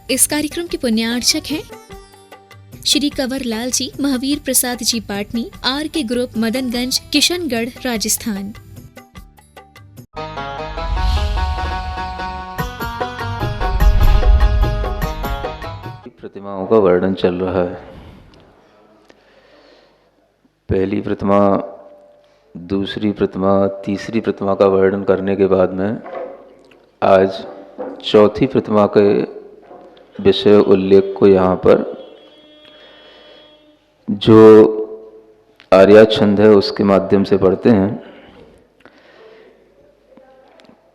इस कार्यक्रम के पुण्यार्चक हैं श्री कंवर लाल जी, महावीर प्रसाद जी पाटनी, आर के ग्रुप, मदनगंज, किशनगढ़, राजस्थान। प्रतिमाओं का वर्णन चल रहा है। पहली प्रतिमा, दूसरी प्रतिमा, तीसरी प्रतिमा का वर्णन करने के बाद में आज चौथी प्रतिमा के विषय उल्लेख को यहाँ पर जो आर्या छंद है उसके माध्यम से पढ़ते हैं।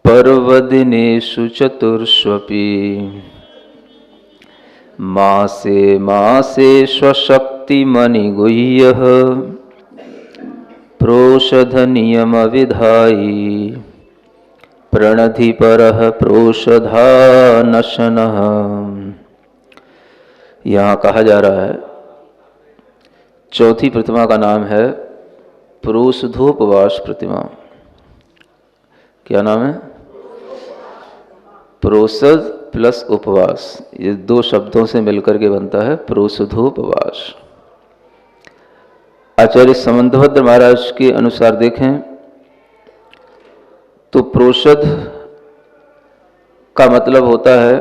पर्वदिनेषु चतुर्ष्वपि मासे मासे स्वशक्तिमनिगुह्यः प्रोषधनियमविधायी प्रणधि परः प्रोषधानशनः। यहाँ कहा जा रहा है, चौथी प्रतिमा का नाम है प्रोषधोपवास प्रतिमा। क्या नाम है? प्रोषध प्लस उपवास, ये दो शब्दों से मिलकर के बनता है प्रोषधोपवास। आचार्य समंतभद्र महाराज के अनुसार देखें तो प्रोषध का मतलब होता है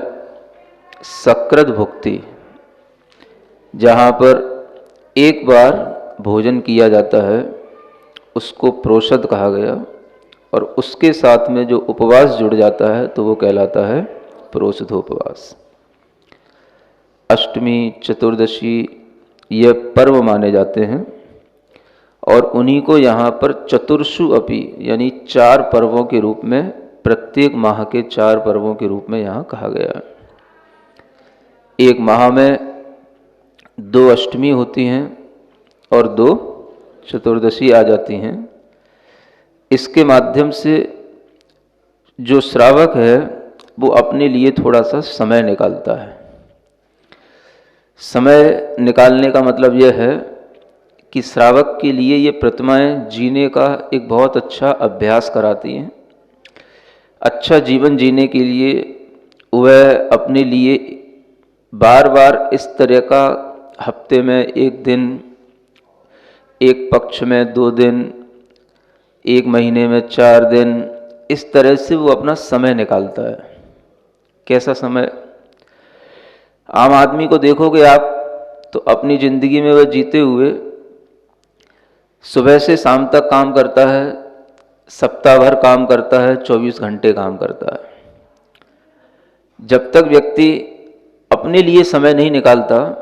सकृत भुक्ति, जहाँ पर एक बार भोजन किया जाता है उसको प्रोषध कहा गया, और उसके साथ में जो उपवास जुड़ जाता है तो वो कहलाता है प्रोषधोपवास। अष्टमी, चतुर्दशी ये पर्व माने जाते हैं, और उन्हीं को यहाँ पर चतुर्षु अपि यानी 4 पर्वों के रूप में, प्रत्येक माह के 4 पर्वों के रूप में यहाँ कहा गया है। एक माह में 2 अष्टमी होती हैं और 2 चतुर्दशी आ जाती हैं। इसके माध्यम से जो श्रावक है वो अपने लिए थोड़ा सा समय निकालता है। समय निकालने का मतलब यह है कि श्रावक के लिए ये प्रतिमाएं जीने का एक बहुत अच्छा अभ्यास कराती हैं। अच्छा जीवन जीने के लिए वह अपने लिए बार बार इस तरह का हफ्ते में 1 दिन, एक पक्ष में 2 दिन, 1 महीने में 4 दिन, इस तरह से वो अपना समय निकालता है। कैसा समय? आम आदमी को देखोगे आप तो अपनी ज़िंदगी में वह जीते हुए सुबह से शाम तक काम करता है, सप्ताह भर काम करता है, 24 घंटे काम करता है। जब तक व्यक्ति अपने लिए समय नहीं निकालता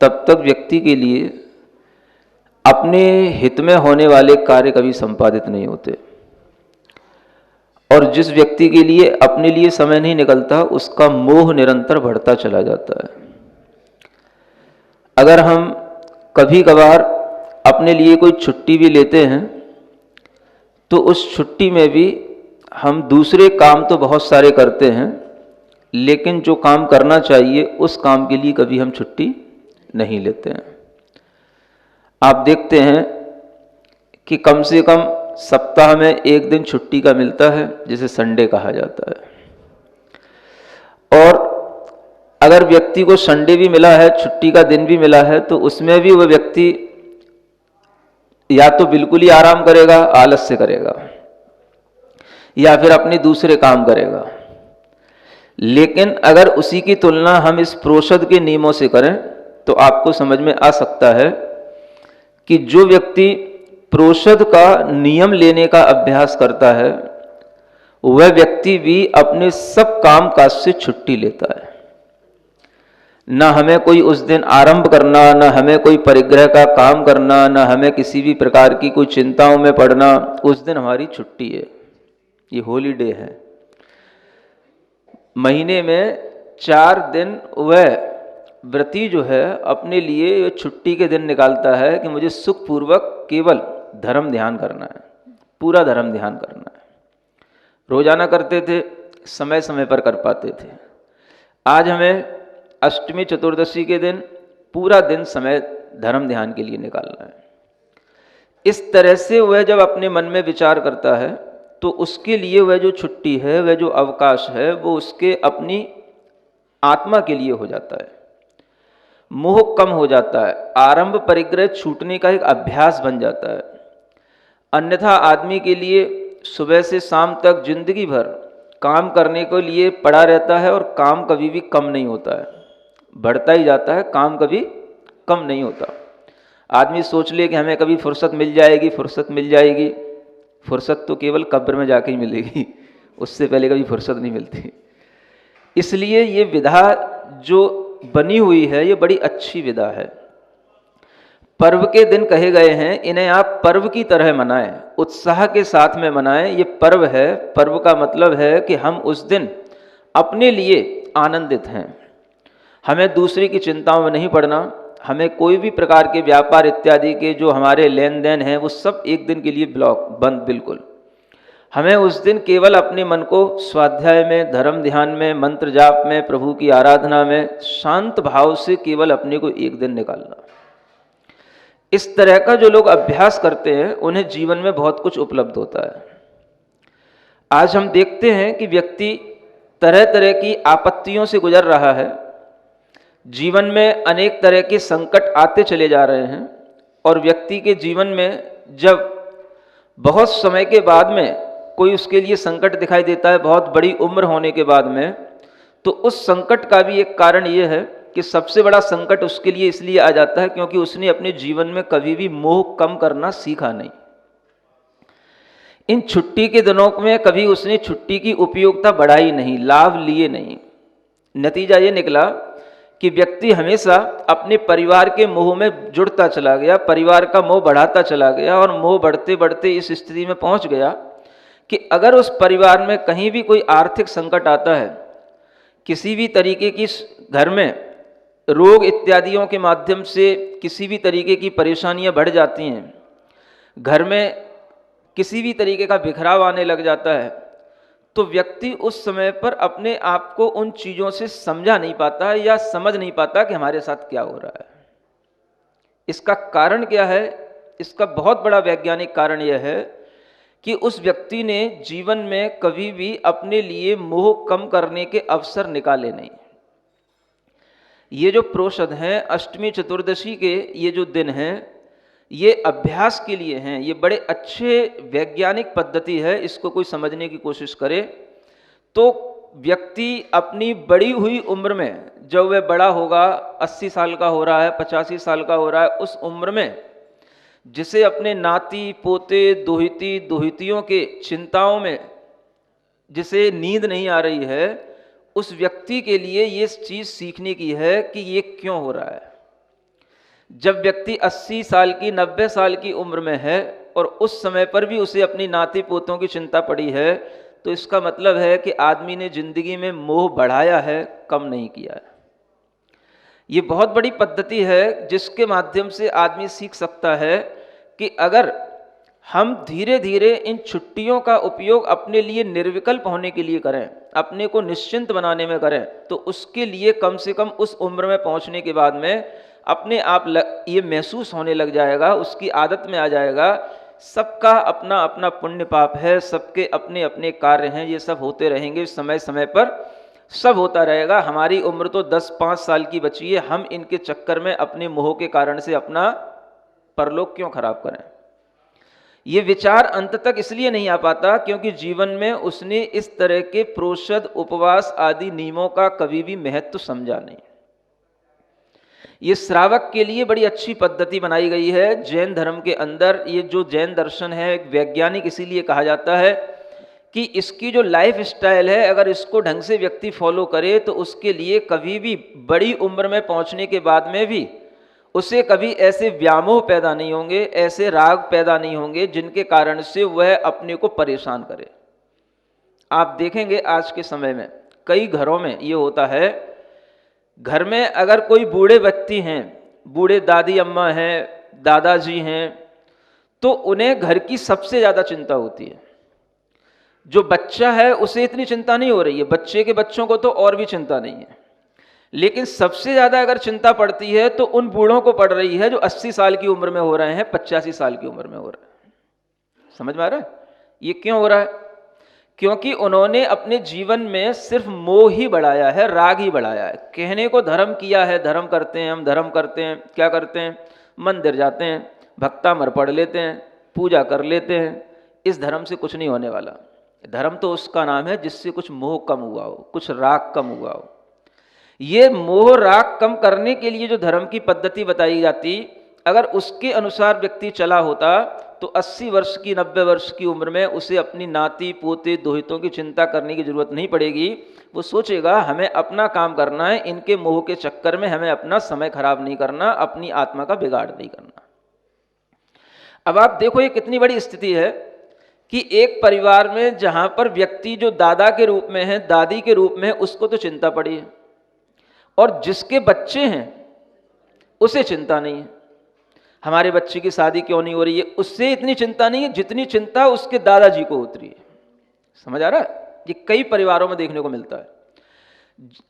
तब तक व्यक्ति के लिए अपने हित में होने वाले कार्य कभी संपादित नहीं होते, और जिस व्यक्ति के लिए अपने लिए समय नहीं निकलता उसका मोह निरंतर बढ़ता चला जाता है। अगर हम कभी कभार अपने लिए कोई छुट्टी भी लेते हैं तो उस छुट्टी में भी हम दूसरे काम तो बहुत सारे करते हैं, लेकिन जो काम करना चाहिए उस काम के लिए कभी हम छुट्टी नहीं लेते हैं। आप देखते हैं कि कम से कम सप्ताह में 1 दिन छुट्टी का मिलता है, जिसे संडे कहा जाता है। और अगर व्यक्ति को संडे भी मिला है, छुट्टी का दिन भी मिला है, तो उसमें भी वह व्यक्ति या तो बिल्कुल ही आराम करेगा, आलस्य करेगा, या फिर अपने दूसरे काम करेगा। लेकिन अगर उसी की तुलना हम इस प्रोषध के नियमों से करें तो आपको समझ में आ सकता है कि जो व्यक्ति प्रोषध का नियम लेने का अभ्यास करता है वह व्यक्ति भी अपने सब काम काज से छुट्टी लेता है। न हमें कोई उस दिन आरंभ करना, न हमें कोई परिग्रह का काम करना, न हमें किसी भी प्रकार की कोई चिंताओं में पड़ना। उस दिन हमारी छुट्टी है, ये हॉलीडे है। महीने में 4 दिन वह व्रती जो है अपने लिए छुट्टी के दिन निकालता है कि मुझे सुखपूर्वक केवल धर्म ध्यान करना है, पूरा धर्म ध्यान करना है। रोजाना करते थे, समय समय पर कर पाते थे। आज हमें अष्टमी चतुर्दशी के दिन पूरा दिन समय धर्म ध्यान के लिए निकालना है। इस तरह से वह जब अपने मन में विचार करता है तो उसके लिए वह जो छुट्टी है, वह जो अवकाश है, वो उसके अपनी आत्मा के लिए हो जाता है, मोह कम हो जाता है, आरंभ परिग्रह छूटने का एक अभ्यास बन जाता है। अन्यथा आदमी के लिए सुबह से शाम तक जिंदगी भर काम करने के लिए पड़ा रहता है और काम कभी भी कम नहीं होता है, बढ़ता ही जाता है, काम कभी कम नहीं होता। आदमी सोच ले कि हमें कभी फुर्सत मिल जाएगी, फुर्सत मिल जाएगी, फुर्सत तो केवल कब्र में जाके ही मिलेगी, उससे पहले कभी फुर्सत नहीं मिलती। इसलिए ये विधा जो बनी हुई है ये बड़ी अच्छी विधा है। पर्व के दिन कहे गए हैं, इन्हें आप पर्व की तरह मनाएं, उत्साह के साथ में मनाएं। ये पर्व है, पर्व का मतलब है कि हम उस दिन अपने लिए आनंदित हैं, हमें दूसरे की चिंताओं में नहीं पड़ना, हमें कोई भी प्रकार के व्यापार इत्यादि के जो हमारे लेन देन हैं वो सब एक दिन के लिए ब्लॉक बंद, बिल्कुल। हमें उस दिन केवल अपने मन को स्वाध्याय में, धर्म ध्यान में, मंत्र जाप में, प्रभु की आराधना में शांत भाव से केवल अपने को एक दिन निकालना। इस तरह का जो लोग अभ्यास करते हैं उन्हें जीवन में बहुत कुछ उपलब्ध होता है। आज हम देखते हैं कि व्यक्ति तरह तरह की आपत्तियों से गुजर रहा है, जीवन में अनेक तरह के संकट आते चले जा रहे हैं, और व्यक्ति के जीवन में जब बहुत समय के बाद में कोई उसके लिए संकट दिखाई देता है, बहुत बड़ी उम्र होने के बाद में, तो उस संकट का भी एक कारण ये है कि सबसे बड़ा संकट उसके लिए इसलिए आ जाता है क्योंकि उसने अपने जीवन में कभी भी मोह कम करना सीखा नहीं। इन छुट्टी के दिनों में कभी उसने छुट्टी की उपयोगिता बढ़ाई नहीं, लाभ लिए नहीं। नतीजा ये निकला कि व्यक्ति हमेशा अपने परिवार के मोह में जुड़ता चला गया, परिवार का मोह बढ़ाता चला गया, और मोह बढ़ते बढ़ते इस स्थिति में पहुंच गया कि अगर उस परिवार में कहीं भी कोई आर्थिक संकट आता है, किसी भी तरीके की घर में रोग इत्यादियों के माध्यम से किसी भी तरीके की परेशानियां बढ़ जाती हैं, घर में किसी भी तरीके का बिखराव आने लग जाता है, तो व्यक्ति उस समय पर अपने आप को उन चीज़ों से समझा नहीं पाता है या समझ नहीं पाता कि हमारे साथ क्या हो रहा है। इसका कारण क्या है? इसका बहुत बड़ा वैज्ञानिक कारण यह है कि उस व्यक्ति ने जीवन में कभी भी अपने लिए मोह कम करने के अवसर निकाले नहीं। ये जो प्रोषद हैं, अष्टमी चतुर्दशी के ये जो दिन हैं, ये अभ्यास के लिए हैं। ये बड़े अच्छे वैज्ञानिक पद्धति है। इसको कोई समझने की कोशिश करे तो व्यक्ति अपनी बड़ी हुई उम्र में, जब वह बड़ा होगा, 80 साल का हो रहा है, 85 साल का हो रहा है, उस उम्र में जिसे अपने नाती पोते दोहिती दोहितियों के चिंताओं में जिसे नींद नहीं आ रही है, उस व्यक्ति के लिए ये चीज़ सीखने की है कि ये क्यों हो रहा है। जब व्यक्ति 80 साल की 90 साल की उम्र में है और उस समय पर भी उसे अपनी नाती पोतों की चिंता पड़ी है, तो इसका मतलब है कि आदमी ने जिंदगी में मोह बढ़ाया है, कम नहीं किया है। ये बहुत बड़ी पद्धति है जिसके माध्यम से आदमी सीख सकता है कि अगर हम धीरे धीरे इन छुट्टियों का उपयोग अपने लिए निर्विकल्प होने के लिए करें, अपने को निश्चिंत बनाने में करें, तो उसके लिए कम से कम उस उम्र में पहुंचने के बाद में अपने आप ये महसूस होने लग जाएगा, उसकी आदत में आ जाएगा, सबका अपना अपना पुण्य पाप है, सबके अपने अपने कार्य हैं, ये सब होते रहेंगे, समय समय पर सब होता रहेगा। हमारी उम्र तो 10-5 साल की बची है, हम इनके चक्कर में अपने मोह के कारण से अपना परलोक क्यों खराब करें। ये विचार अंत तक इसलिए नहीं आ पाता क्योंकि जीवन में उसने इस तरह के प्रोषद, उपवास आदि नियमों का कभी भी महत्व समझा नहीं। ये श्रावक के लिए बड़ी अच्छी पद्धति बनाई गई है जैन धर्म के अंदर। ये जो जैन दर्शन है एक वैज्ञानिक इसीलिए कहा जाता है कि इसकी जो लाइफ स्टाइल है, अगर इसको ढंग से व्यक्ति फॉलो करे तो उसके लिए कभी भी बड़ी उम्र में पहुंचने के बाद में भी उसे कभी ऐसे व्यामोह पैदा नहीं होंगे, ऐसे राग पैदा नहीं होंगे जिनके कारण से वह अपने को परेशान करे। आप देखेंगे आज के समय में कई घरों में ये होता है, घर में अगर कोई बूढ़े व्यक्ति हैं, बूढ़े दादी अम्मा हैं, दादाजी हैं, तो उन्हें घर की सबसे ज़्यादा चिंता होती है। जो बच्चा है उसे इतनी चिंता नहीं हो रही है, बच्चे के बच्चों को तो और भी चिंता नहीं है, लेकिन सबसे ज़्यादा अगर चिंता पड़ती है तो उन बूढ़ों को पड़ रही है जो 80 साल की उम्र में हो रहे हैं, 85 साल की उम्र में हो रहे हैं। समझ में आ रहा है ये क्यों हो रहा है? क्योंकि उन्होंने अपने जीवन में सिर्फ मोह ही बढ़ाया है, राग ही बढ़ाया है। कहने को धर्म किया है, धर्म करते हैं, हम धर्म करते हैं, क्या करते हैं, मंदिर जाते हैं, भक्तामर पढ़ लेते हैं, पूजा कर लेते हैं। इस धर्म से कुछ नहीं होने वाला। धर्म तो उसका नाम है जिससे कुछ मोह कम हुआ हो, कुछ राग कम हुआ हो। ये मोह राग कम करने के लिए जो धर्म की पद्धति बताई जाती, अगर उसके अनुसार व्यक्ति चला होता तो 80 वर्ष की 90 वर्ष की उम्र में उसे अपनी नाती पोते दोहितों की चिंता करने की जरूरत नहीं पड़ेगी। वो सोचेगा हमें अपना काम करना है, इनके मोह के चक्कर में हमें अपना समय खराब नहीं करना, अपनी आत्मा का बिगाड़ नहीं करना। अब आप देखो ये कितनी बड़ी स्थिति है कि एक परिवार में जहां पर व्यक्ति जो दादा के रूप में है, दादी के रूप में है, उसको तो चिंता पड़ी है, और जिसके बच्चे हैं उसे चिंता नहीं है। हमारे बच्चे की शादी क्यों नहीं हो रही है, उससे इतनी चिंता नहीं है जितनी चिंता उसके दादाजी को होती है। समझ आ रहा है? ये कई परिवारों में देखने को मिलता है।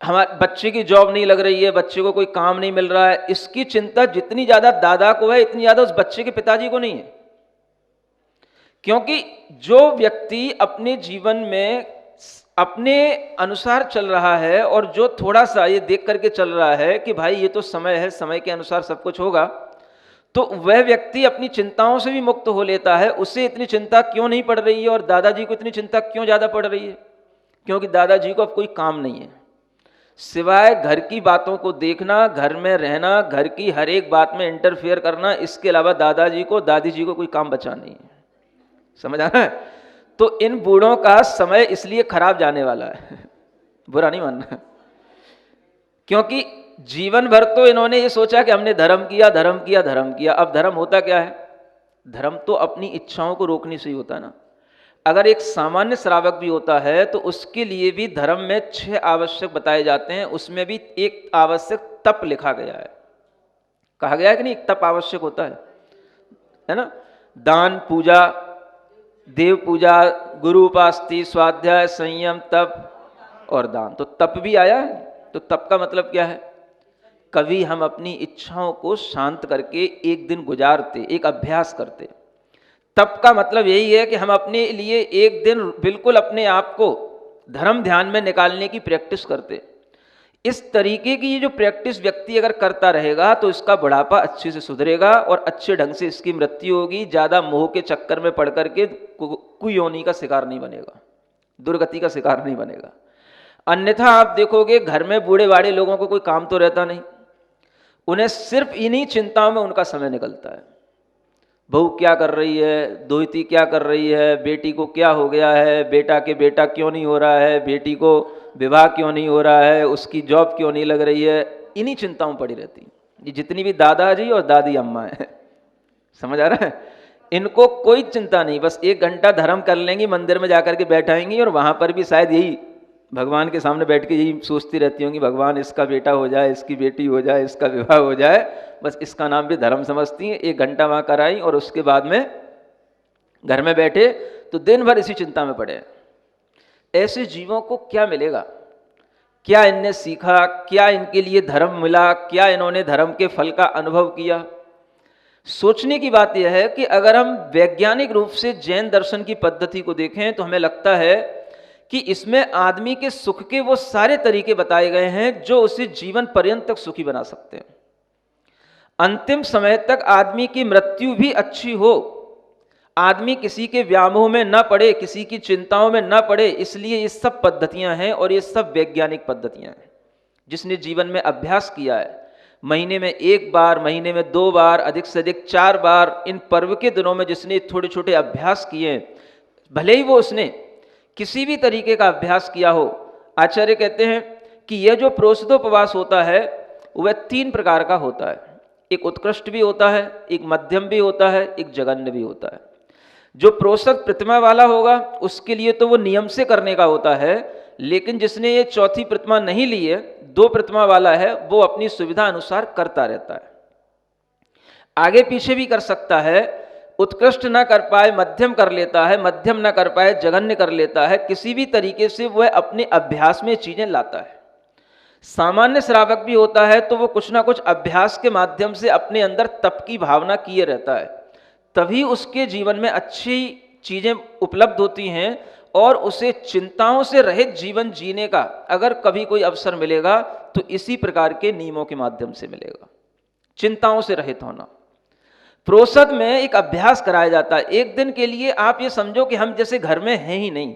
हमारे बच्चे की जॉब नहीं लग रही है, बच्चे को कोई काम नहीं मिल रहा है, इसकी चिंता जितनी ज्यादा दादा को है इतनी ज्यादा उस बच्चे के पिताजी को नहीं है। क्योंकि जो व्यक्ति अपने जीवन में अपने अनुसार चल रहा है और जो थोड़ा सा ये देख करके चल रहा है कि भाई ये तो समय है, समय के अनुसार सब कुछ होगा, तो वह व्यक्ति अपनी चिंताओं से भी मुक्त हो लेता है। उसे इतनी चिंता क्यों नहीं पड़ रही है और दादाजी को इतनी चिंता क्यों ज़्यादा पड़ रही है? क्योंकि दादाजी को अब कोई काम नहीं है सिवाय घर की बातों को देखना, घर में रहना, घर की हर एक बात में इंटरफेयर करना। इसके अलावा दादाजी को दादी जी को कोई काम बचा नहीं है। समझ आ रहा है? तो इन बूढ़ों का समय इसलिए खराब जाने वाला है, बुरा नहीं मानना, क्योंकि जीवन भर तो इन्होंने ये सोचा कि हमने धर्म किया, धर्म किया, धर्म किया। अब धर्म होता क्या है? धर्म तो अपनी इच्छाओं को रोकने से ही होता है ना। अगर एक सामान्य श्रावक भी होता है तो उसके लिए भी धर्म में 6 आवश्यक बताए जाते हैं, उसमें भी एक आवश्यक तप लिखा गया है। कहा गया है कि नहीं, एक तप आवश्यक होता है ना? दान, पूजा, देव पूजा, गुरु उपासना, स्वाध्याय, संयम, तप और दान। तो तप भी आया है। तो तप का मतलब क्या है? कभी हम अपनी इच्छाओं को शांत करके एक दिन गुजारते, एक अभ्यास करते। तप का मतलब यही है कि हम अपने लिए एक दिन बिल्कुल अपने आप को धर्म ध्यान में निकालने की प्रैक्टिस करते। इस तरीके की ये जो प्रैक्टिस व्यक्ति अगर करता रहेगा तो इसका बुढ़ापा अच्छे से सुधरेगा और अच्छे ढंग से इसकी मृत्यु होगी। ज़्यादा मोह के चक्कर में पड़ करके कुयोनि का शिकार नहीं बनेगा, दुर्गति का शिकार नहीं बनेगा। अन्यथा आप देखोगे घर में बूढ़े बाड़े लोगों को कोई काम तो रहता नहीं, उन्हें सिर्फ इन्हीं चिंताओं में उनका समय निकलता है। बहू क्या कर रही है, दोहिती क्या कर रही है, बेटी को क्या हो गया है, बेटा के बेटा क्यों नहीं हो रहा है, बेटी को विवाह क्यों नहीं हो रहा है, उसकी जॉब क्यों नहीं लग रही है, इन्हीं चिंताओं पड़ी रहती। ये जितनी भी दादाजी और दादी अम्मा है, समझ आ रहा है? इनको कोई चिंता नहीं, बस 1 घंटा धर्म कर लेंगी, मंदिर में जाकर के बैठाएंगी और वहां पर भी शायद यही भगवान के सामने बैठ के यही सोचती रहती होंगी, भगवान इसका बेटा हो जाए, इसकी बेटी हो जाए, इसका विवाह हो जाए। बस इसका नाम भी धर्म समझती हैं। 1 घंटा वहाँ कराई और उसके बाद में घर में बैठे तो दिन भर इसी चिंता में पड़े। ऐसे जीवों को क्या मिलेगा? क्या इनने सीखा? क्या इनके लिए धर्म मिला? क्या इन्होंने धर्म के फल का अनुभव किया? सोचने की बात यह है कि अगर हम वैज्ञानिक रूप से जैन दर्शन की पद्धति को देखें तो हमें लगता है कि इसमें आदमी के सुख के वो सारे तरीके बताए गए हैं जो उसे जीवन पर्यंत तक सुखी बना सकते हैं। अंतिम समय तक आदमी की मृत्यु भी अच्छी हो, आदमी किसी के व्यामोह में न पड़े, किसी की चिंताओं में न पड़े, इसलिए ये सब पद्धतियां हैं और ये सब वैज्ञानिक पद्धतियां हैं। जिसने जीवन में अभ्यास किया है, महीने में 1 बार, महीने में 2 बार, अधिक से अधिक 4 बार, इन पर्व के दिनों में जिसने थोड़े छोटे अभ्यास किए, भले ही वो उसने किसी भी तरीके का अभ्यास किया हो। आचार्य कहते हैं कि यह जो प्रोषितोपवास होता है वह 3 प्रकार का होता है। एक उत्कृष्ट भी होता है, एक मध्यम भी होता है, एक जघन्य भी होता है। जो प्रोषित प्रतिमा वाला होगा उसके लिए तो वो नियम से करने का होता है, लेकिन जिसने ये 4थी प्रतिमा नहीं ली है, 2 प्रतिमा वाला है, वो अपनी सुविधा अनुसार करता रहता है। आगे पीछे भी कर सकता है, उत्कृष्ट ना कर पाए मध्यम कर लेता है, मध्यम ना कर पाए जघन्य कर लेता है। किसी भी तरीके से वह अपने अभ्यास में चीजें लाता है। सामान्य श्रावक भी होता है तो वो कुछ ना कुछ अभ्यास के माध्यम से अपने अंदर तप की भावना किए रहता है, तभी उसके जीवन में अच्छी चीजें उपलब्ध होती हैं और उसे चिंताओं से रहित जीवन जीने का अगर कभी कोई अवसर मिलेगा तो इसी प्रकार के नियमों के माध्यम से मिलेगा। चिंताओं से रहित होना। प्रोषद में एक अभ्यास कराया जाता है। एक दिन के लिए आप ये समझो कि हम जैसे घर में हैं ही नहीं,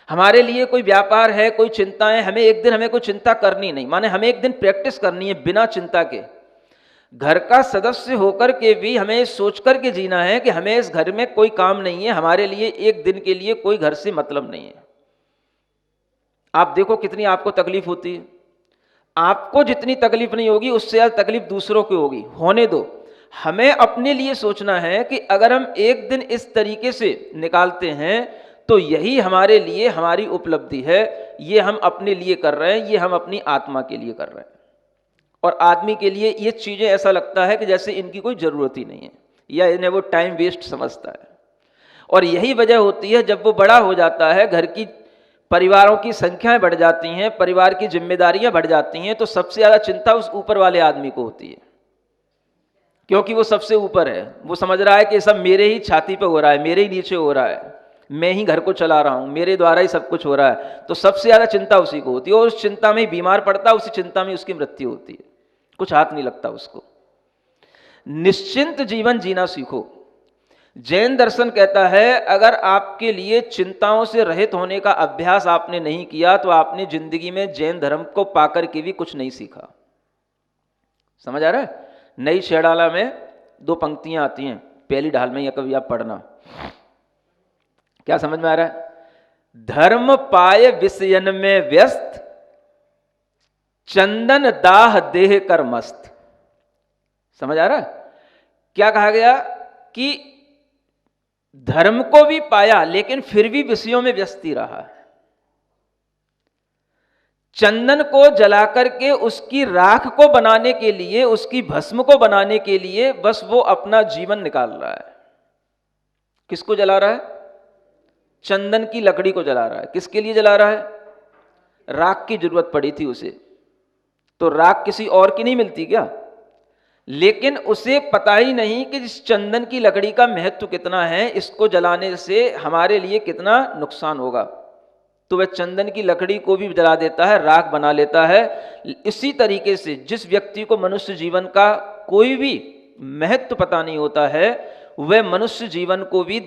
हमारे लिए कोई व्यापार है, कोई चिंताएं, हमें एक दिन हमें कोई चिंता करनी नहीं, माने हमें एक दिन प्रैक्टिस करनी है बिना चिंता के। घर का सदस्य होकर के भी हमें सोच करके जीना है कि हमें इस घर में कोई काम नहीं है, हमारे लिए एक दिन के लिए कोई घर से मतलब नहीं है। आप देखो कितनी आपको तकलीफ होती है। आपको जितनी तकलीफ नहीं होगी उससे ज्यादा तकलीफ दूसरों की होगी, होने दो। हमें अपने लिए सोचना है कि अगर हम एक दिन इस तरीके से निकालते हैं तो यही हमारे लिए हमारी उपलब्धि है, ये हम अपने लिए कर रहे हैं, ये हम अपनी आत्मा के लिए कर रहे हैं। और आदमी के लिए ये चीजें ऐसा लगता है कि जैसे इनकी कोई जरूरत ही नहीं है, या इन्हें वो टाइम वेस्ट समझता है। और यही वजह होती है जब वो बड़ा हो जाता है, घर की परिवारों की संख्याएं बढ़ जाती हैं, परिवार की जिम्मेदारियां बढ़ जाती हैं, तो सबसे ज्यादा चिंता उस ऊपर वाले आदमी को होती है, क्योंकि वो सबसे ऊपर है। वो समझ रहा है कि सब मेरे ही छाती पे हो रहा है, मेरे ही नीचे हो रहा है, मैं ही घर को चला रहा हूं, मेरे द्वारा ही सब कुछ हो रहा है। तो सबसे ज्यादा चिंता उसी को होती है, और उस चिंता में ही बीमार पड़ता है, उसी चिंता में उसकी मृत्यु होती है, कुछ हाथ नहीं लगता उसको। निश्चिंत जीवन जीना सीखो। जैन दर्शन कहता है अगर आपके लिए चिंताओं से रहित होने का अभ्यास आपने नहीं किया तो आपने जिंदगी में जैन धर्म को पाकर के भी कुछ नहीं सीखा। समझ आ रहा है? नई शेडाला में 2 पंक्तियां आती हैं, पहली ढाल में, या कभी आप पढ़ना। क्या समझ में आ रहा है? धर्म पाए विषयन में व्यस्त, चंदन दाह देह कर मस्त। समझ आ रहा है? क्या कहा गया कि धर्म को भी पाया लेकिन फिर भी विषयों में व्यस्त ही रहा। चंदन को जलाकर के उसकी राख को बनाने के लिए, उसकी भस्म को बनाने के लिए बस वो अपना जीवन निकाल रहा है। किसको जला रहा है? चंदन की लकड़ी को जला रहा है। किसके लिए जला रहा है? राख की जरूरत पड़ी थी उसे, तो राख किसी और की नहीं मिलती क्या? लेकिन उसे पता ही नहीं कि इस चंदन की लकड़ी का महत्व कितना है, इसको जलाने से हमारे लिए कितना नुकसान होगा, तो वह चंदन की लकड़ी को भी जला देता है, राख बना लेता है। इसी तरीके से जिस व्यक्ति को मनुष्य जीवन का कोई भी महत्व पता नहीं होता है, वह मनुष्य जीवन को भी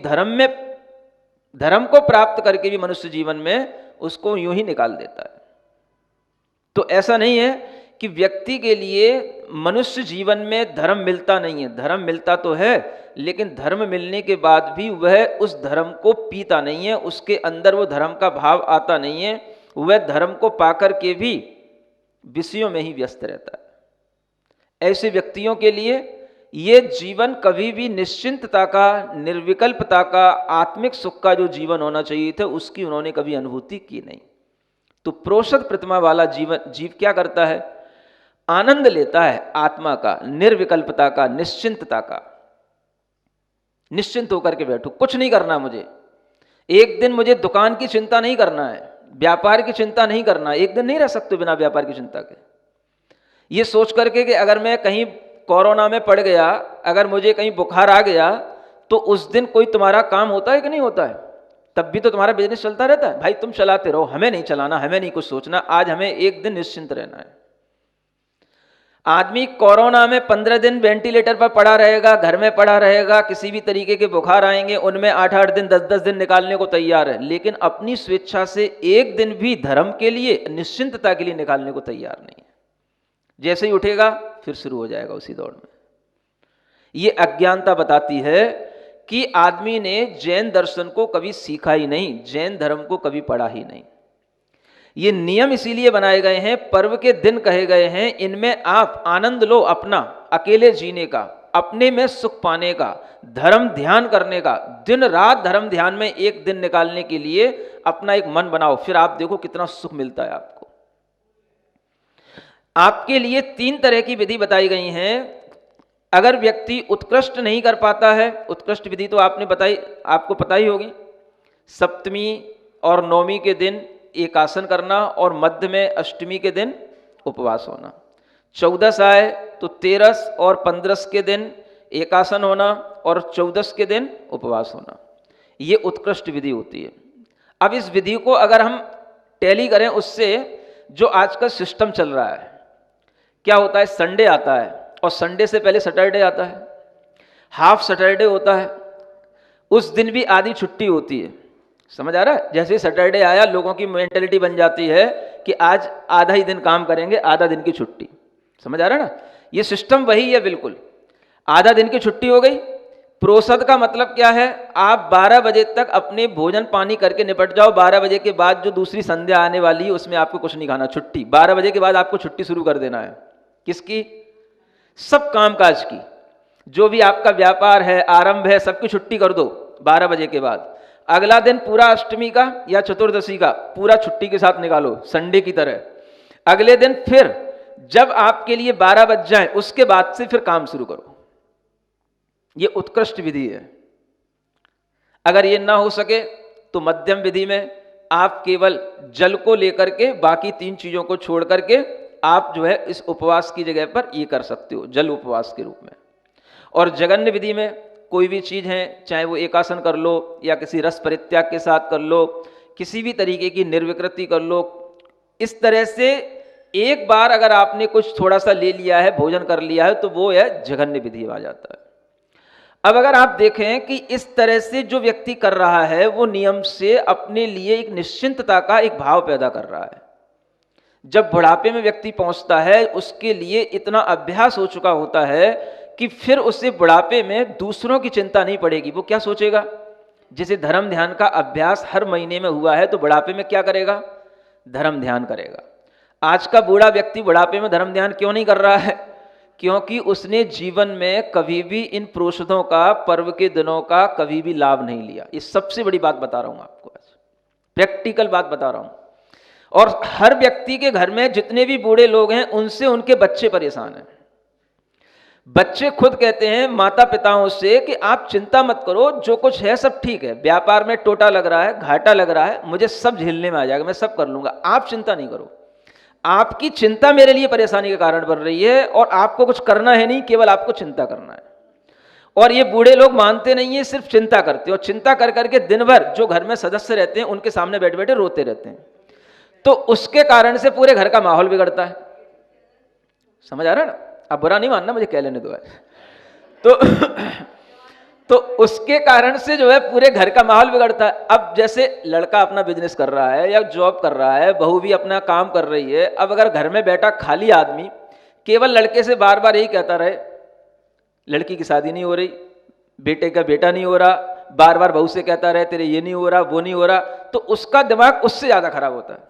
धर्म को प्राप्त करके भी मनुष्य जीवन में उसको यूं ही निकाल देता है। तो ऐसा नहीं है कि व्यक्ति के लिए मनुष्य जीवन में धर्म मिलता नहीं है, धर्म मिलता तो है, लेकिन धर्म मिलने के बाद भी वह उस धर्म को पीता नहीं है, उसके अंदर वो धर्म का भाव आता नहीं है, वह धर्म को पाकर के भी विषयों में ही व्यस्त रहता है। ऐसे व्यक्तियों के लिए ये जीवन कभी भी निश्चिंतता का, निर्विकल्पता का, आत्मिक सुख का जो जीवन होना चाहिए था, उसकी उन्होंने कभी अनुभूति की नहीं। तो प्रोषद प्रतिमा वाला जीव क्या करता है? आनंद लेता है आत्मा का, निर्विकल्पता का, निश्चिंतता का। निश्चिंत होकर के बैठो, कुछ नहीं करना मुझे। एक दिन मुझे दुकान की चिंता नहीं करना है, व्यापार की चिंता नहीं करना। एक दिन नहीं रह सकते बिना व्यापार की चिंता के। ये सोच करके कि अगर मैं कहीं कोरोना में पड़ गया, अगर मुझे कहीं बुखार आ गया, तो उस दिन कोई तुम्हारा काम होता है कि नहीं होता है? तब भी तो तुम्हारा बिजनेस चलता रहता है। भाई तुम चलाते रहो, हमें नहीं चलाना, हमें नहीं कुछ सोचना। आज हमें एक दिन निश्चिंत रहना है। आदमी कोरोना में 15 दिन वेंटिलेटर पर पड़ा रहेगा, घर में पड़ा रहेगा, किसी भी तरीके के बुखार आएंगे, उनमें 8-8 दिन, 10-10 दिन निकालने को तैयार है, लेकिन अपनी स्वेच्छा से एक दिन भी धर्म के लिए, निश्चिंतता के लिए निकालने को तैयार नहीं है। जैसे ही उठेगा फिर शुरू हो जाएगा उसी दौड़ में। ये अज्ञानता बताती है कि आदमी ने जैन दर्शन को कभी सीखा ही नहीं, जैन धर्म को कभी पढ़ा ही नहीं। ये नियम इसीलिए बनाए गए हैं, पर्व के दिन कहे गए हैं, इनमें आप आनंद लो अपना, अकेले जीने का, अपने में सुख पाने का, धर्म ध्यान करने का। दिन रात धर्म ध्यान में एक दिन निकालने के लिए अपना एक मन बनाओ, फिर आप देखो कितना सुख मिलता है आपको। आपके लिए 3 तरह की विधि बताई गई हैं। अगर व्यक्ति उत्कृष्ट नहीं कर पाता है, उत्कृष्ट विधि तो आपने बताई, आपको पता ही होगी। सप्तमी और नवमी के दिन एकासन करना, और मध्य में अष्टमी के दिन उपवास होना। 14 आए तो 13 और 15 के दिन एकासन होना, और 14 के दिन उपवास होना। ये उत्कृष्ट विधि होती है। अब इस विधि को अगर हम टैली करें उससे जो आज का सिस्टम चल रहा है, क्या होता है, संडे आता है और संडे से पहले सैटरडे आता है, हाफ सैटरडे होता है, उस दिन भी आधी छुट्टी होती है। समझ आ रहा है? जैसे ही सैटरडे आया लोगों की मेंटेलिटी बन जाती है कि आज आधा ही दिन काम करेंगे, आधा दिन की छुट्टी। समझ आ रहा है ना? ये सिस्टम वही है बिल्कुल। आधा दिन की छुट्टी हो गई। प्रोसद का मतलब क्या है, आप 12 बजे तक अपने भोजन पानी करके निपट जाओ। 12 बजे के बाद जो दूसरी संध्या आने वाली है उसमें आपको कुछ नहीं खाना, छुट्टी। 12 बजे के बाद आपको छुट्टी शुरू कर देना है। किसकी? सब कामकाज की। जो भी आपका व्यापार है, आरंभ है, सबकी छुट्टी कर दो 12 बजे के बाद। अगला दिन पूरा अष्टमी का या चतुर्दशी का पूरा छुट्टी के साथ निकालो, संडे की तरह। अगले दिन फिर जब आपके लिए 12 बज जाए उसके बाद से फिर काम शुरू करो। ये उत्कृष्ट विधि है। अगर ये ना हो सके तो मध्यम विधि में आप केवल जल को लेकर के बाकी 3 चीजों को छोड़ करके आप जो है इस उपवास की जगह पर ये कर सकते हो, जल उपवास के रूप में। और जगन्य विधि में कोई भी चीज है, चाहे वो एकासन कर लो या किसी रस परित्याग के साथ कर लो, किसी भी तरीके की निर्विकृति कर लो, इस तरह से एक बार अगर आपने कुछ थोड़ा सा ले लिया है, भोजन कर लिया है, तो वो है जघन्य विधि आ जाता है। अब अगर आप देखें कि इस तरह से जो व्यक्ति कर रहा है वो नियम से अपने लिए एक निश्चिंतता का एक भाव पैदा कर रहा है। जब बुढ़ापे में व्यक्ति पहुंचता है उसके लिए इतना अभ्यास हो चुका होता है कि फिर उसे बुढ़ापे में दूसरों की चिंता नहीं पड़ेगी। वो क्या सोचेगा? जैसे धर्म ध्यान का अभ्यास हर महीने में हुआ है तो बुढ़ापे में क्या करेगा? धर्म ध्यान करेगा। आज का बूढ़ा व्यक्ति बुढ़ापे में धर्म ध्यान क्यों नहीं कर रहा है? क्योंकि उसने जीवन में कभी भी इन प्रोषदों का, पर्व के दिनों का कभी भी लाभ नहीं लिया। ये सबसे बड़ी बात बता रहा हूं आपको, आज प्रैक्टिकल बात बता रहा हूं। और हर व्यक्ति के घर में जितने भी बूढ़े लोग हैं उनसे उनके बच्चे परेशान हैं। बच्चे खुद कहते हैं माता पिताओं से कि आप चिंता मत करो, जो कुछ है सब ठीक है, व्यापार में टोटा लग रहा है, घाटा लग रहा है, मुझे सब झेलने में आ जाएगा, मैं सब कर लूंगा, आप चिंता नहीं करो। आपकी चिंता मेरे लिए परेशानी का कारण बन रही है और आपको कुछ करना है नहीं, केवल आपको चिंता करना है। और ये बूढ़े लोग मानते नहीं है, सिर्फ चिंता करते हैं और चिंता कर करके दिन भर जो घर में सदस्य रहते हैं उनके सामने बैठे बैठे रोते रहते हैं। तो उसके कारण से पूरे घर का माहौल बिगड़ता है। समझ आ रहा है ना? अब बुरा नहीं मानना, मुझे कह लेने दो। तो उसके कारण से जो है पूरे घर का माहौल बिगड़ता है। अब जैसे लड़का अपना बिजनेस कर रहा है या जॉब कर रहा है, बहू भी अपना काम कर रही है, अब अगर घर में बैठा खाली आदमी केवल लड़के से बार बार यही कहता रहे, लड़की की शादी नहीं हो रही, बेटे का बेटा नहीं हो रहा, बार बार बहू से कहता रहे तेरे ये नहीं हो रहा, वो नहीं हो रहा, तो उसका दिमाग उससे ज्यादा खराब होता है।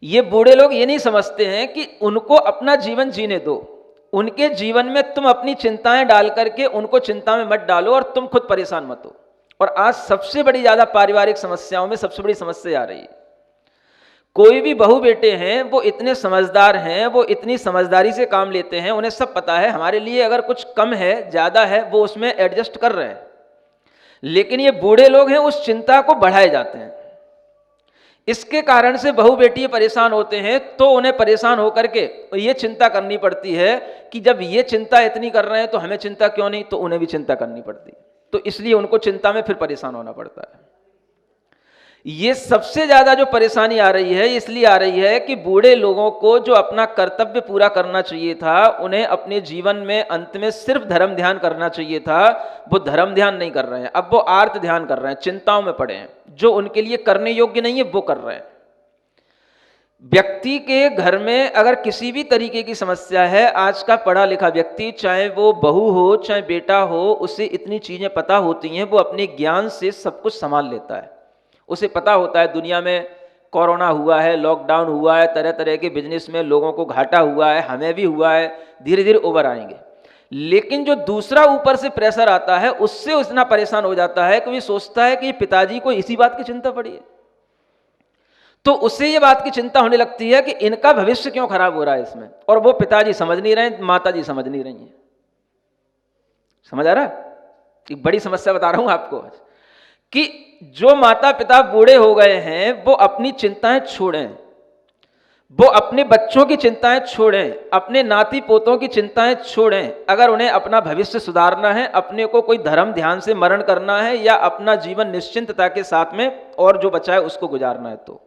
ये बूढ़े लोग ये नहीं समझते हैं कि उनको अपना जीवन जीने दो, उनके जीवन में तुम अपनी चिंताएं डाल करके उनको चिंता में मत डालो और तुम खुद परेशान मत हो। और आज सबसे बड़ी ज्यादा पारिवारिक समस्याओं में सबसे बड़ी समस्या आ रही है। कोई भी बहू बेटे हैं वो इतने समझदार हैं, वो इतनी समझदारी से काम लेते हैं, उन्हें सब पता है हमारे लिए अगर कुछ कम है ज्यादा है वो उसमें एडजस्ट कर रहे हैं। लेकिन ये बूढ़े लोग हैं उस चिंता को बढ़ाए जाते हैं। इसके कारण से बहू बेटी परेशान होते हैं तो उन्हें परेशान होकर के ये चिंता करनी पड़ती है कि जब ये चिंता इतनी कर रहे हैं तो हमें चिंता क्यों नहीं, तो उन्हें भी चिंता करनी पड़ती है। तो इसलिए उनको चिंता में फिर परेशान होना पड़ता है। ये सबसे ज्यादा जो परेशानी आ रही है इसलिए आ रही है कि बूढ़े लोगों को जो अपना कर्तव्य पूरा करना चाहिए था, उन्हें अपने जीवन में अंत में सिर्फ धर्म ध्यान करना चाहिए था, वो धर्म ध्यान नहीं कर रहे हैं। अब वो आर्त ध्यान कर रहे हैं, चिंताओं में पड़े हैं, जो उनके लिए करने योग्य नहीं है वो कर रहे हैं। व्यक्ति के घर में अगर किसी भी तरीके की समस्या है, आज का पढ़ा लिखा व्यक्ति, चाहे वो बहू हो चाहे बेटा हो, उसे इतनी चीजें पता होती हैं, वो अपने ज्ञान से सब कुछ संभाल लेता है। उसे पता होता है दुनिया में कोरोना हुआ है, लॉकडाउन हुआ है, तरह तरह के बिजनेस में लोगों को घाटा हुआ है, हमें भी हुआ है, धीरे धीरे उबर आएंगे। लेकिन जो दूसरा ऊपर से प्रेशर आता है उससे उतना परेशान हो जाता है कि वो सोचता है कि पिताजी को इसी बात की चिंता पड़ी है, तो उससे ये बात की चिंता होने लगती है कि इनका भविष्य क्यों खराब हो रहा है इसमें, और वो पिताजी समझ नहीं रहे, माता जी समझ नहीं रही है। समझ आ रहा है? एक बड़ी समस्या बता रहा हूं आपको आज कि जो माता पिता बूढ़े हो गए हैं वो अपनी चिंताएं छोड़ें, वो अपने बच्चों की चिंताएं छोड़ें, अपने नाती पोतों की चिंताएं छोड़ें। अगर उन्हें अपना भविष्य सुधारना है, अपने को कोई धर्म ध्यान से मरण करना है, या अपना जीवन निश्चिंतता के साथ में और जो बचा है उसको गुजारना है, तो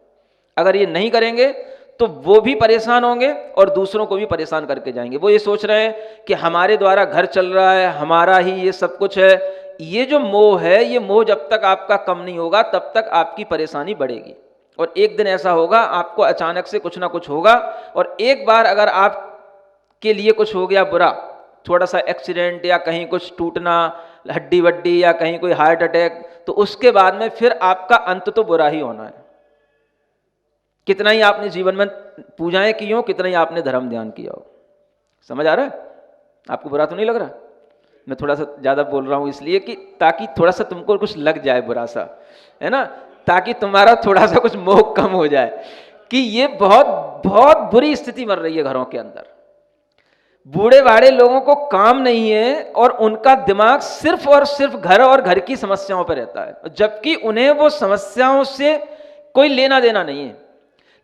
अगर ये नहीं करेंगे तो वो भी परेशान होंगे और दूसरों को भी परेशान करके जाएंगे। वो ये सोच रहे हैं कि हमारे द्वारा घर चल रहा है, हमारा ही ये सब कुछ है। ये जो मोह है, ये मोह जब तक आपका कम नहीं होगा तब तक आपकी परेशानी बढ़ेगी। और एक दिन ऐसा होगा, आपको अचानक से कुछ ना कुछ होगा, और एक बार अगर आप के लिए कुछ हो गया बुरा, थोड़ा सा एक्सीडेंट या कहीं कुछ टूटना, हड्डी वड्डी, या कहीं कोई हार्ट अटैक, तो उसके बाद में फिर आपका अंत तो बुरा ही होना है। कितना ही आपने जीवन में पूजाएं की हो, कितना ही आपने धर्म ध्यान किया हो। समझ आ रहा है? आपको बुरा तो नहीं लग रहा? मैं थोड़ा सा ज़्यादा बोल रहा हूँ इसलिए कि ताकि थोड़ा सा तुमको कुछ लग जाए बुरा सा, है ना, ताकि तुम्हारा थोड़ा सा कुछ मोह कम हो जाए कि ये बहुत बहुत बुरी स्थिति बन रही है घरों के अंदर। बूढ़े बाड़े लोगों को काम नहीं है और उनका दिमाग सिर्फ और सिर्फ घर और घर की समस्याओं पर रहता है, जबकि उन्हें वो समस्याओं से कोई लेना देना नहीं है।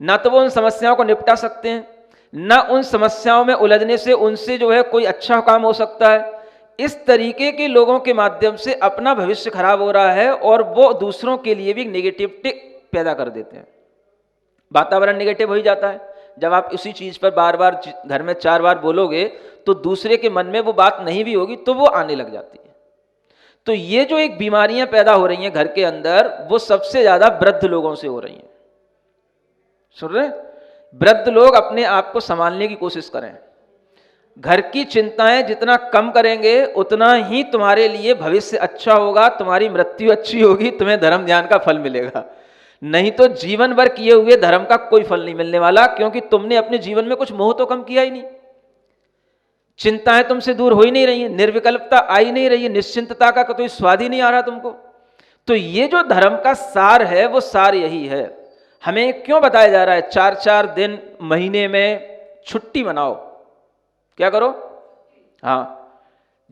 ना तो वो उन समस्याओं को निपटा सकते हैं, ना उन समस्याओं में उलझने से उनसे जो है कोई अच्छा काम हो सकता है। इस तरीके के लोगों के माध्यम से अपना भविष्य खराब हो रहा है और वो दूसरों के लिए भी नेगेटिविटी पैदा कर देते हैं। वातावरण नेगेटिव हो ही जाता है। जब आप इसी चीज पर बार बार घर में 4 बार बोलोगे तो दूसरे के मन में वो बात नहीं भी होगी तो वो आने लग जाती है। तो ये जो एक बीमारियां पैदा हो रही हैं घर के अंदर, वो सबसे ज्यादा वृद्ध लोगों से हो रही हैं। सुन रहे? वृद्ध लोग अपने आप को संभालने की कोशिश करें। घर की चिंताएं जितना कम करेंगे उतना ही तुम्हारे लिए भविष्य अच्छा होगा, तुम्हारी मृत्यु अच्छी होगी, तुम्हें धर्म ध्यान का फल मिलेगा। नहीं तो जीवन भर किए हुए धर्म का कोई फल नहीं मिलने वाला, क्योंकि तुमने अपने जीवन में कुछ मोह तो कम किया ही नहीं। चिंताएं तुमसे दूर हो ही नहीं रही है, निर्विकल्पता आ ही नहीं रही है, निश्चिंतता का कोई स्वाद ही नहीं आ रहा तुमको। तो ये जो धर्म का सार है वो सार यही है। हमें क्यों बताया जा रहा है 4-4 दिन महीने में छुट्टी मनाओ? क्या करो? हाँ,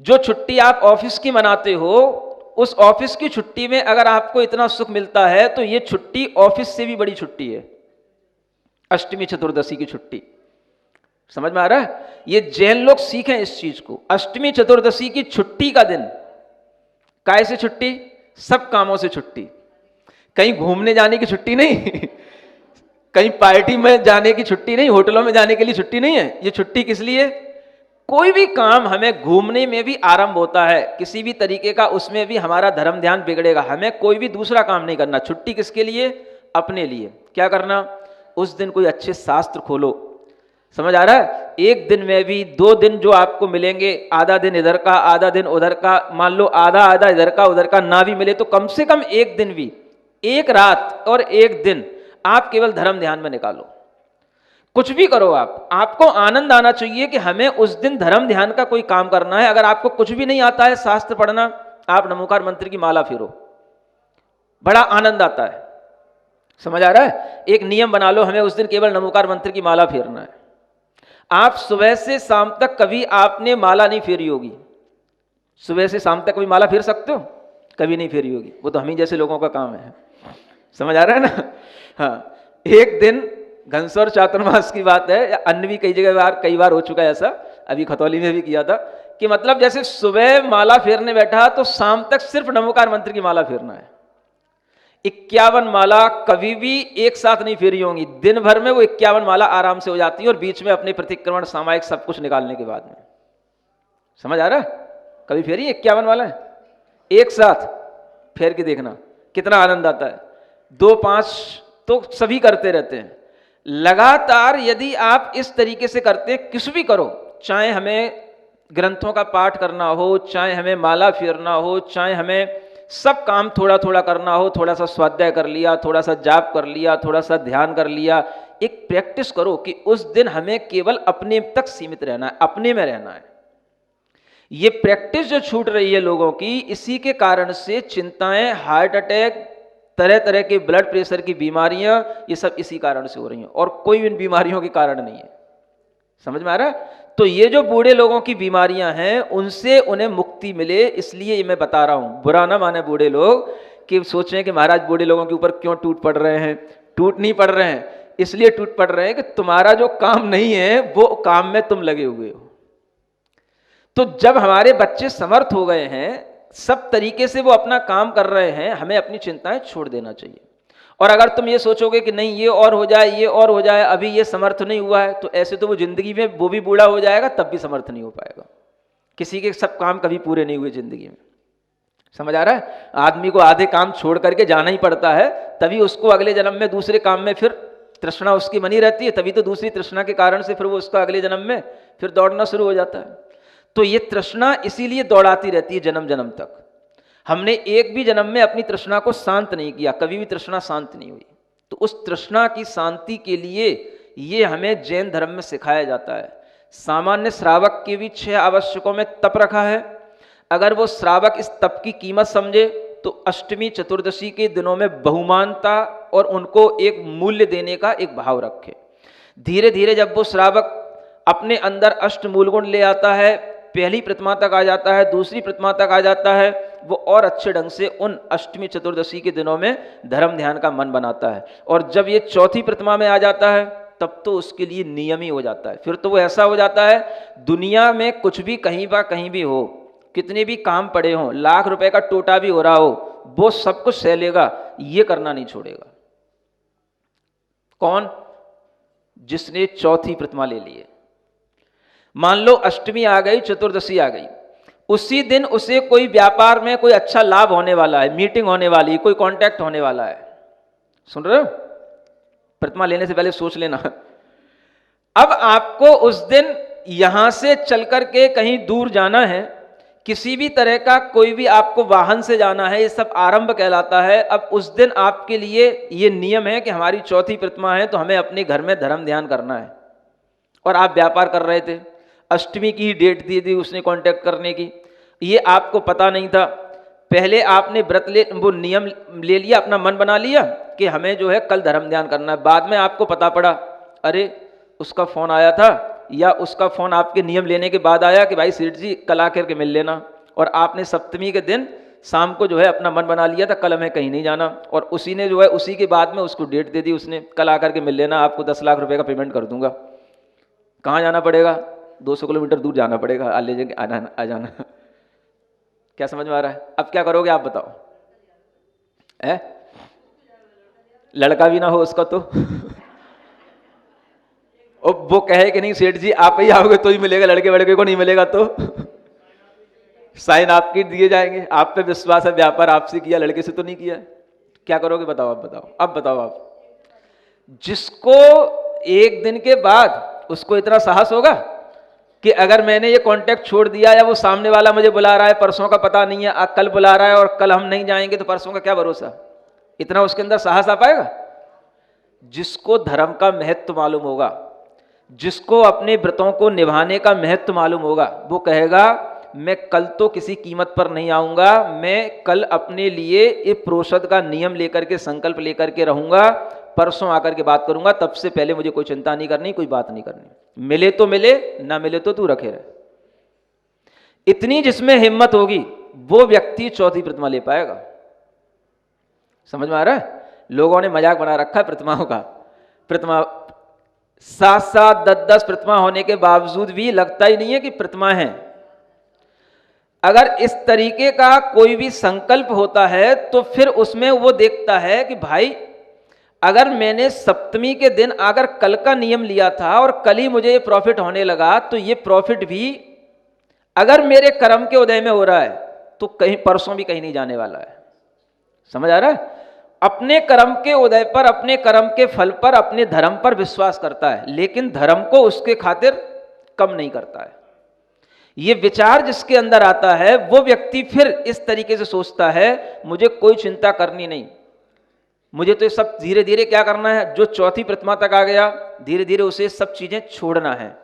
जो छुट्टी आप ऑफिस की मनाते हो, उस ऑफिस की छुट्टी में अगर आपको इतना सुख मिलता है तो ये छुट्टी ऑफिस से भी बड़ी छुट्टी है, अष्टमी चतुर्दशी की छुट्टी। समझ में आ रहा है? ये जैन लोग सीखें इस चीज को। अष्टमी चतुर्दशी की छुट्टी का दिन, काय से छुट्टी? सब कामों से छुट्टी। कहीं घूमने जाने की छुट्टी नहीं कहीं पार्टी में जाने की छुट्टी नहीं, होटलों में जाने के लिए छुट्टी नहीं है। ये छुट्टी किस लिए? कोई भी काम हमें घूमने में भी आरंभ होता है किसी भी तरीके का, उसमें भी हमारा धर्म ध्यान बिगड़ेगा। हमें कोई भी दूसरा काम नहीं करना। छुट्टी किसके लिए? अपने लिए। क्या करना? उस दिन कोई अच्छे शास्त्र खोलो। समझ आ रहा है? एक दिन में भी 2 दिन जो आपको मिलेंगे, आधा दिन इधर का आधा दिन उधर का, मान लो आधा आधा इधर का उधर का ना भी मिले तो कम से कम एक दिन भी, एक रात और एक दिन आप केवल धर्म ध्यान में निकालो। कुछ भी करो आपको आनंद आना चाहिए कि हमें उस दिन धर्म ध्यान का कोई काम करना है। अगर आपको कुछ भी नहीं आता है शास्त्र पढ़ना, आप नमोकार मंत्र की माला फेरो, बड़ा आनंद आता है। समझ आ रहा है? एक नियम बना लो, हमें उस दिन केवल नमोकार मंत्र की माला फेरना है। आप सुबह से शाम तक कभी आपने माला नहीं फेरी होगी। सुबह से शाम तक कभी माला फेर सकते हो? कभी नहीं फेरी होगी। वो तो हम ही जैसे लोगों का काम है। समझ आ रहा है ना? हाँ, एक दिन घनसौर चातुर्मास की बात है, अन्य भी कई बार हो चुका है ऐसा, अभी खतौली में भी किया था, कि मतलब जैसे सुबह माला फेरने बैठा तो शाम तक सिर्फ नमोकार मंत्र की माला फेरना है। 51 माला कभी भी एक साथ नहीं फेरी होंगी। दिन भर में वो 51 माला आराम से हो जाती है, और बीच में अपने प्रतिक्रमण सामायिक सब कुछ निकालने के बाद में। समझ आ रहा है? कभी फेरी 51 माला है? एक साथ फेर के देखना कितना आनंद आता है। 2-5 तो सभी करते रहते हैं। लगातार यदि आप इस तरीके से करते, किस भी करो, चाहे हमें ग्रंथों का पाठ करना हो, चाहे हमें माला फेरना हो, चाहे हमें सब काम थोड़ा थोड़ा करना हो, थोड़ा सा स्वाध्याय कर लिया, थोड़ा सा जाप कर लिया, थोड़ा सा ध्यान कर लिया, एक प्रैक्टिस करो कि उस दिन हमें केवल अपने तक सीमित रहना है, अपने में रहना है। ये प्रैक्टिस जो छूट रही है लोगों की, इसी के कारण से चिंताएं, हार्ट अटैक, तरह तरह के ब्लड प्रेशर की बीमारियां, ये सब इसी कारण से हो रही हैं, और कोई इन बीमारियों के कारण नहीं है। समझ में आ रहा है? तो ये जो बूढ़े लोगों की बीमारियां हैं, उनसे उन्हें मुक्ति मिले, इसलिए मैं बता रहा हूं। बुरा ना माने बूढ़े लोग कि सोचें कि महाराज बूढ़े लोगों के ऊपर क्यों टूट पड़ रहे हैं। टूट नहीं पड़ रहे हैं, इसलिए टूट पड़ रहे हैं कि तुम्हारा जो काम नहीं है वो काम में तुम लगे हुए हो। तो जब हमारे बच्चे समर्थ हो गए हैं, सब तरीके से वो अपना काम कर रहे हैं, हमें अपनी चिंताएं छोड़ देना चाहिए। और अगर तुम ये सोचोगे कि नहीं ये और हो जाए, ये और हो जाए, अभी ये समर्थ नहीं हुआ है, तो ऐसे तो वो जिंदगी में वो भी बूढ़ा हो जाएगा, तब भी समर्थ नहीं हो पाएगा। किसी के सब काम कभी पूरे नहीं हुए जिंदगी में, समझ आ रहा है? आदमी को आधे काम छोड़ करके जाना ही पड़ता है, तभी उसको अगले जन्म में दूसरे काम में फिर तृष्णा उसकी बनी रहती है, तभी तो दूसरी तृष्णा के कारण से फिर वो उसका अगले जन्म में फिर दौड़ना शुरू हो जाता है। तो ये तृष्णा इसीलिए दौड़ाती रहती है जन्म जन्म तक। हमने एक भी जन्म में अपनी तृष्णा को शांत नहीं किया, कभी भी तृष्णा शांत नहीं हुई। तो उस तृष्णा की शांति के लिए ये हमें जैन धर्म में सिखाया जाता है। सामान्य श्रावक के भी 6 आवश्यकों में तप रखा है। अगर वो श्रावक इस तप की कीमत समझे तो अष्टमी चतुर्दशी के दिनों में बहुमानता और उनको एक मूल्य देने का एक भाव रखे। धीरे धीरे जब वो श्रावक अपने अंदर अष्टमूल गुण ले आता है, पहली प्रतिमा तक आ जाता है, दूसरी प्रतिमा तक आ जाता है, वो और अच्छे ढंग से उन अष्टमी चतुर्दशी के दिनों में धर्म ध्यान का मन बनाता है। और जब ये चौथी प्रतिमा में आ जाता है तब तो उसके लिए नियम ही हो जाता है। फिर तो वो ऐसा हो जाता है, दुनिया में कुछ भी कहीं भी हो, कितने भी काम पड़े हों, लाख रुपए का टोटा भी हो रहा हो, वो सब कुछ सह लेगा, ये करना नहीं छोड़ेगा। कौन? जिसने चौथी प्रतिमा ले ली है। मान लो अष्टमी आ गई, चतुर्दशी आ गई, उसी दिन उसे कोई व्यापार में कोई अच्छा लाभ होने वाला है, मीटिंग होने वाली है, कोई कांटेक्ट होने वाला है। सुन रहे हो? प्रतिमा लेने से पहले सोच लेना। अब आपको उस दिन यहां से चल करके कहीं दूर जाना है, किसी भी तरह का कोई भी आपको वाहन से जाना है, ये सब आरंभ कहलाता है। अब उस दिन आपके लिए ये नियम है कि हमारी चौथी प्रतिमा है तो हमें अपने घर में धर्म ध्यान करना है। और आप व्यापार कर रहे थे, अष्टमी की डेट दी थी उसने कांटेक्ट करने की, ये आपको पता नहीं था। पहले आपने वो नियम ले लिया, अपना मन बना लिया कि हमें जो है कल धर्म ध्यान करना है। बाद में आपको पता पड़ा, अरे उसका फोन आया था, या उसका फोन आपके नियम लेने के बाद आया कि भाई सेठ जी कल आकर के मिल लेना। और आपने सप्तमी के दिन शाम को जो है अपना मन बना लिया था कल हमें कहीं नहीं जाना, और उसी ने जो है उसी के बाद में उसको डेट दे दी उसने, कल आकर के मिल लेना, आपको 10 लाख रुपए का पेमेंट कर दूंगा। कहाँ जाना पड़ेगा? 200 किलोमीटर दूर जाना पड़ेगा, आ ले जाएंगे, आ जाना। क्या समझ में आ रहा है? अब क्या करोगे आप बताओ? लड़का भी ना हो उसका तो और वो कहे कि नहीं सेठ जी आप ही आओगे तो ही मिलेगा, लड़के वड़के को नहीं मिलेगा तो साइन आपके दिए जाएंगे, आप पे विश्वास है, व्यापार आपसे किया, लड़के से तो नहीं किया। क्या करोगे बताओ? आप बताओ, अब बताओ आप। जिसको एक दिन के बाद उसको इतना साहस होगा कि अगर मैंने ये कांटेक्ट छोड़ दिया, या वो सामने वाला मुझे बुला रहा है, परसों का पता नहीं है, कल बुला रहा है और कल हम नहीं जाएंगे तो परसों का क्या भरोसा, इतना उसके अंदर साहस आ पाएगा? जिसको धर्म का महत्व मालूम होगा, जिसको अपने व्रतों को निभाने का महत्व मालूम होगा, वो कहेगा मैं कल तो किसी कीमत पर नहीं आऊंगा, मैं कल अपने लिए एक प्रोषद का नियम लेकर के, संकल्प लेकर के रहूंगा, परसों आकर के बात करूंगा, तब से पहले मुझे कोई चिंता नहीं करनी, कोई बात नहीं करनी, मिले तो मिले, ना मिले तो तू रखे रहे। इतनी जिसमें हिम्मत होगी वो व्यक्ति चौथी प्रतिमा ले पाएगा। समझ में आ रहा है? लोगों ने मजाक बना रखा है प्रतिमाओं का। प्रतिमा 7-7, 10-10 प्रतिमा होने के बावजूद भी लगता ही नहीं है कि प्रतिमा है। अगर इस तरीके का कोई भी संकल्प होता है तो फिर उसमें वो देखता है कि भाई अगर मैंने सप्तमी के दिन अगर कल का नियम लिया था और कल ही मुझे ये प्रॉफिट होने लगा, तो ये प्रॉफिट भी अगर मेरे कर्म के उदय में हो रहा है तो कहीं परसों भी कहीं नहीं जाने वाला है। समझ आ रहा है? अपने कर्म के उदय पर, अपने कर्म के फल पर, अपने धर्म पर विश्वास करता है, लेकिन धर्म को उसके खातिर कम नहीं करता है। ये विचार जिसके अंदर आता है वो व्यक्ति फिर इस तरीके से सोचता है, मुझे कोई चिंता करनी नहीं, मुझे तो ये सब धीरे धीरे क्या करना है, जो चौथी प्रतिमा तक आ गया धीरे धीरे उसे सब चीजें छोड़ना है।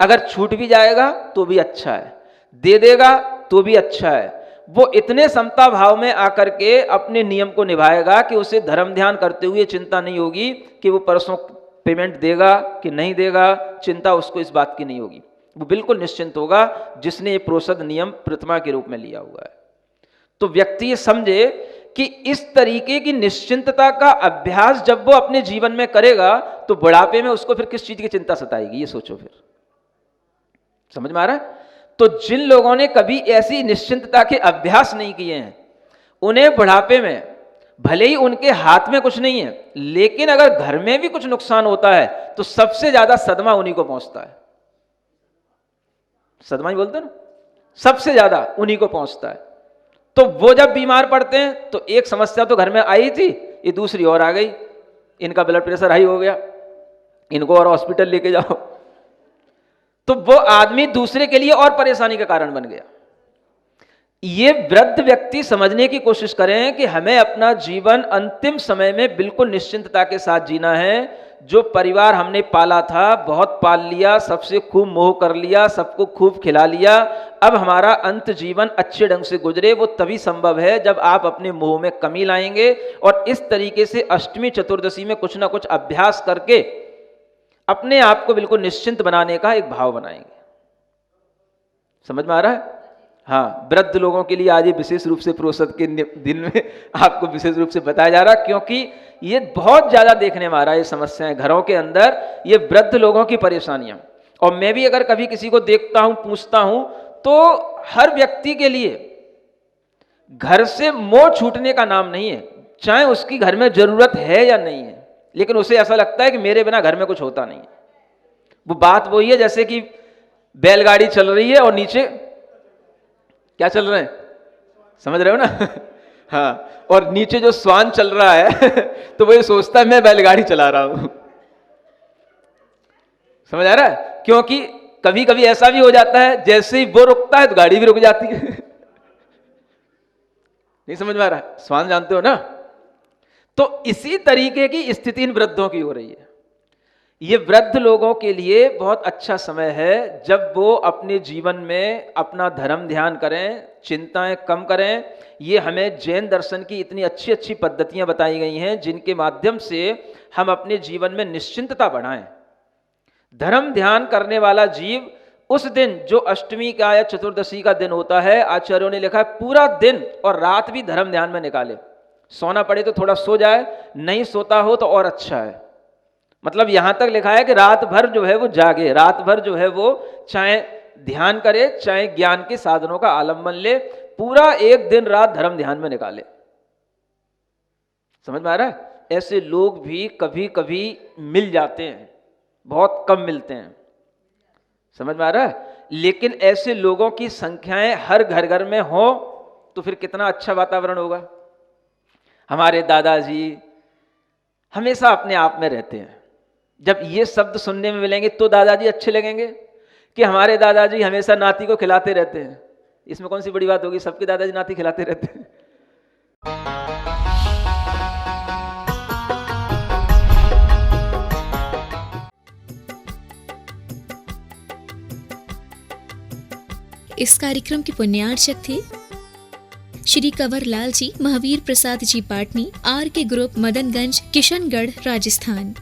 अगर छूट भी जाएगा तो भी अच्छा है, दे देगा तो भी अच्छा है। वो इतने समता भाव में आकर के अपने नियम को निभाएगा कि उसे धर्म ध्यान करते हुए चिंता नहीं होगी कि वो परसों पेमेंट देगा कि नहीं देगा, चिंता उसको इस बात की नहीं होगी। वो बिल्कुल निश्चिंत होगा जिसने ये प्रोषद नियम प्रतिमा के रूप में लिया हुआ है। तो व्यक्ति ये समझे कि इस तरीके की निश्चिंतता का अभ्यास जब वो अपने जीवन में करेगा तो बुढ़ापे में उसको फिर किस चीज की चिंता सताएगी, ये सोचो फिर। समझ में आ रहा है? तो जिन लोगों ने कभी ऐसी निश्चिंतता के अभ्यास नहीं किए हैं, उन्हें बुढ़ापे में भले ही उनके हाथ में कुछ नहीं है, लेकिन अगर घर में भी कुछ नुकसान होता है तो सबसे ज्यादा सदमा उन्हीं को पहुंचता है। सदमा ही बोलते हैं ना, सबसे ज्यादा उन्हीं को पहुंचता है। तो वो जब बीमार पड़ते हैं तो एक समस्या तो घर में आई थी, ये दूसरी और आ गई, इनका ब्लड प्रेशर हाई हो गया, इनको और हॉस्पिटल लेके जाओ। तो वो आदमी दूसरे के लिए और परेशानी का कारण बन गया। ये वृद्ध व्यक्ति समझने की कोशिश करें कि हमें अपना जीवन अंतिम समय में बिल्कुल निश्चिंतता के साथ जीना है। जो परिवार हमने पाला था, बहुत पाल लिया, सबसे खूब मोह कर लिया, सबको खूब खिला लिया, अब हमारा अंत जीवन अच्छे ढंग से गुजरे, वो तभी संभव है जब आप अपने मोह में कमी लाएंगे और इस तरीके से अष्टमी चतुर्दशी में कुछ ना कुछ अभ्यास करके अपने आप को बिल्कुल निश्चिंत बनाने का एक भाव बनाएंगे। समझ में आ रहा है? हाँ, वृद्ध लोगों के लिए आज ये विशेष रूप से प्रोषद के दिन में आपको विशेष रूप से बताया जा रहा है, क्योंकि ये बहुत ज्यादा देखने में आ रहा है, ये समस्याएं घरों के अंदर, ये वृद्ध लोगों की परेशानियां। और मैं भी अगर कभी किसी को देखता हूं, पूछता हूं, तो हर व्यक्ति के लिए घर से मोह छूटने का नाम नहीं है, चाहे उसकी घर में जरूरत है या नहीं है, लेकिन उसे ऐसा लगता है कि मेरे बिना घर में कुछ होता नहीं है। वो बात वही है जैसे कि बैलगाड़ी चल रही है और नीचे क्या चल रहे हैं, समझ रहे हो ना? हाँ, और नीचे जो श्वान चल रहा है तो वो ये सोचता है मैं बैलगाड़ी चला रहा हूं। समझ आ रहा है? क्योंकि कभी कभी ऐसा भी हो जाता है, जैसे ही वो रुकता है तो गाड़ी भी रुक जाती है। नहीं समझ में आ रहा है? श्वान जानते हो ना? तो इसी तरीके की स्थिति इन वृद्धों की हो रही है। ये वृद्ध लोगों के लिए बहुत अच्छा समय है जब वो अपने जीवन में अपना धर्म ध्यान करें, चिंताएं कम करें। ये हमें जैन दर्शन की इतनी अच्छी अच्छी पद्धतियां बताई गई हैं जिनके माध्यम से हम अपने जीवन में निश्चिंतता बढ़ाएं। धर्म ध्यान करने वाला जीव उस दिन जो अष्टमी का या चतुर्दशी का दिन होता है, आचार्यों ने लिखा है पूरा दिन और रात भी धर्म ध्यान में निकाले। सोना पड़े तो थोड़ा सो जाए, नहीं सोता हो तो और अच्छा है। मतलब यहां तक लिखा है कि रात भर जो है वो जागे, रात भर जो है वो चाहे ध्यान करे, चाहे ज्ञान के साधनों का आलंबन ले, पूरा एक दिन रात धर्म ध्यान में निकाले। समझ में आ रहा है? ऐसे लोग भी कभी कभी मिल जाते हैं, बहुत कम मिलते हैं। समझ में आ रहा है? लेकिन ऐसे लोगों की संख्याएं हर घर घर में हो तो फिर कितना अच्छा वातावरण होगा। हमारे दादाजी हमेशा अपने आप में रहते हैं। जब ये शब्द सुनने में मिलेंगे तो दादाजी अच्छे लगेंगे कि हमारे दादाजी हमेशा नाती को खिलाते रहते हैं। इसमें कौन सी बड़ी बात होगी, सबके दादाजी नाती खिलाते रहते हैं। इस कार्यक्रम के पुण्यार्चक थे श्री कंवर लाल जी महावीर प्रसाद जी पाटनी, आर के ग्रुप, मदनगंज, किशनगढ़, राजस्थान।